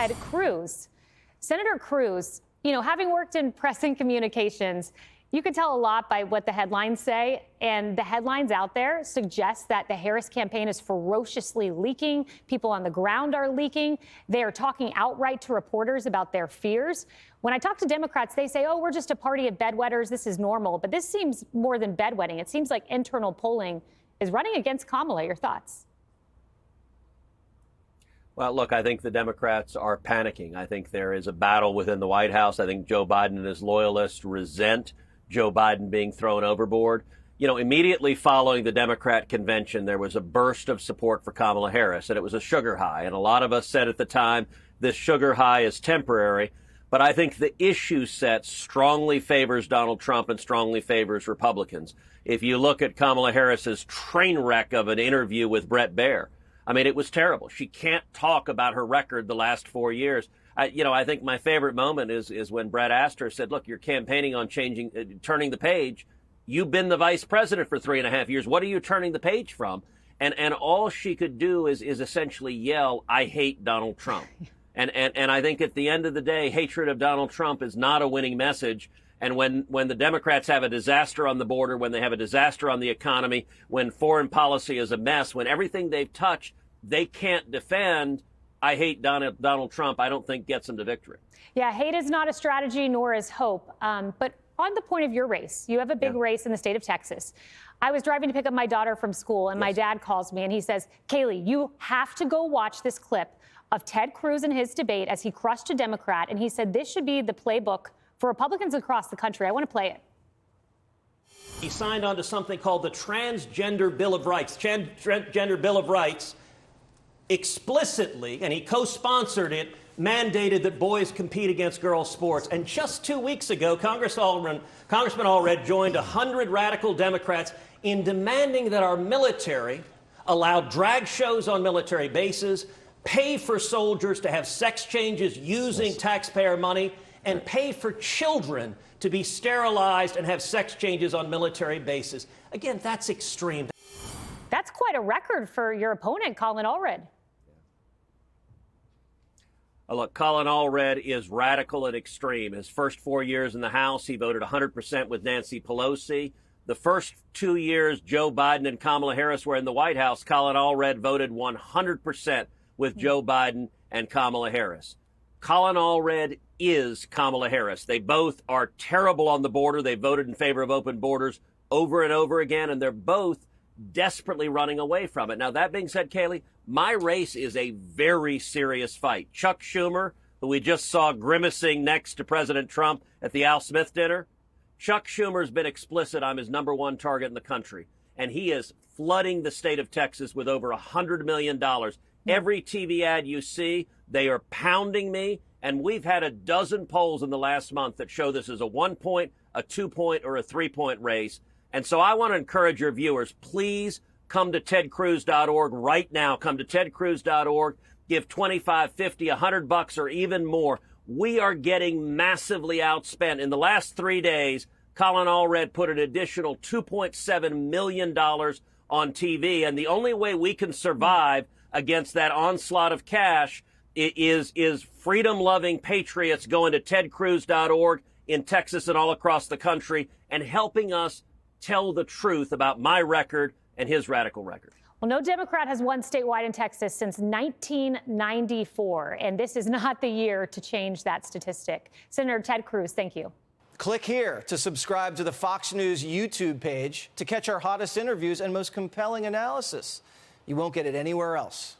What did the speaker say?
Ted Cruz. Senator Cruz, having worked in press and communications, you could tell a lot by what the headlines say, and the headlines out there suggest that the Harris campaign is ferociously leaking. People on the ground are leaking. They are talking outright to reporters about their fears. When I talk to Democrats, they say, oh, we're just a party of bedwetters. This is normal. But this seems more than bedwetting. It seems like internal polling is running against Kamala. Your thoughts? Well, look, I think the Democrats are panicking. I think there is a battle within the White House. I think Joe Biden and his loyalists resent Joe Biden being thrown overboard. Immediately following the Democrat convention, there was a burst of support for Kamala Harris, and it was a sugar high. And a lot of us said at the time, this sugar high is temporary. But I think the issue set strongly favors Donald Trump and strongly favors Republicans. If you look at Kamala Harris's train wreck of an interview with Bret Baier, I mean, it was terrible. She can't talk about her record the last 4 years. I think my favorite moment is when Bret asked her, said, look, you're campaigning on turning the page. You've been the vice president for 3.5 years. What are you turning the page from? And all she could do is essentially yell, I hate Donald Trump. And I think at the end of the day, hatred of Donald Trump is not a winning message. And when the Democrats have a disaster on the border, when they have a disaster on the economy, when foreign policy is a mess, when everything they've touched, they can't defend, I hate Donald Trump, I don't think gets them to victory. Yeah, hate is not a strategy, nor is hope. But on the point of your race, you have a big race in the state of Texas. I was driving to pick up my daughter from school, and my dad calls me, and he says, Kaylee, you have to go watch this clip of Ted Cruz and his debate as he crushed a Democrat. And he said this should be the playbook for Republicans across the country. I want to play it. He signed on to something called the Transgender Bill of Rights. Transgender Bill of Rights explicitly, and he co-sponsored it, mandated that boys compete against girls' sports. And just 2 weeks ago, Congressman Allred joined 100 radical Democrats in demanding that our military allow drag shows on military bases, pay for soldiers to have sex changes using taxpayer money, and pay for children to be sterilized and have sex changes on military bases. Again, that's extreme. That's quite a record for your opponent, Colin Allred. Look, Colin Allred is radical and extreme. His first 4 years in the House, he voted 100% with Nancy Pelosi. The first 2 years Joe Biden and Kamala Harris were in the White House, Colin Allred voted 100% with Joe Biden and Kamala Harris. Colin Allred is Kamala Harris. They both are terrible on the border. They voted in favor of open borders over and over again, and they're both desperately running away from it. Now, that being said, Kaylee, my race is a very serious fight. Chuck Schumer, who we just saw grimacing next to President Trump at the Al Smith dinner, Chuck Schumer's been explicit. I'm his number one target in the country, and he is flooding the state of Texas with over $100 million. Every TV ad you see, they are pounding me, and we've had a dozen polls in the last month that show this is a 1-point, a 2-point, or a 3-point race. And so I want to encourage your viewers, please come to tedcruz.org right now. Come to tedcruz.org. Give $25, $50, $100 or even more. We are getting massively outspent. In the last 3 days, Colin Allred put an additional $2.7 million on TV. And the only way we can survive against that onslaught of cash is freedom-loving patriots going to tedcruz.org in Texas and all across the country and helping us tell the truth about my record and his radical record. Well, no Democrat has won statewide in Texas since 1994, and this is not the year to change that statistic. Senator Ted Cruz, thank you. Click here to subscribe to the Fox News YouTube page to catch our hottest interviews and most compelling analysis. You won't get it anywhere else.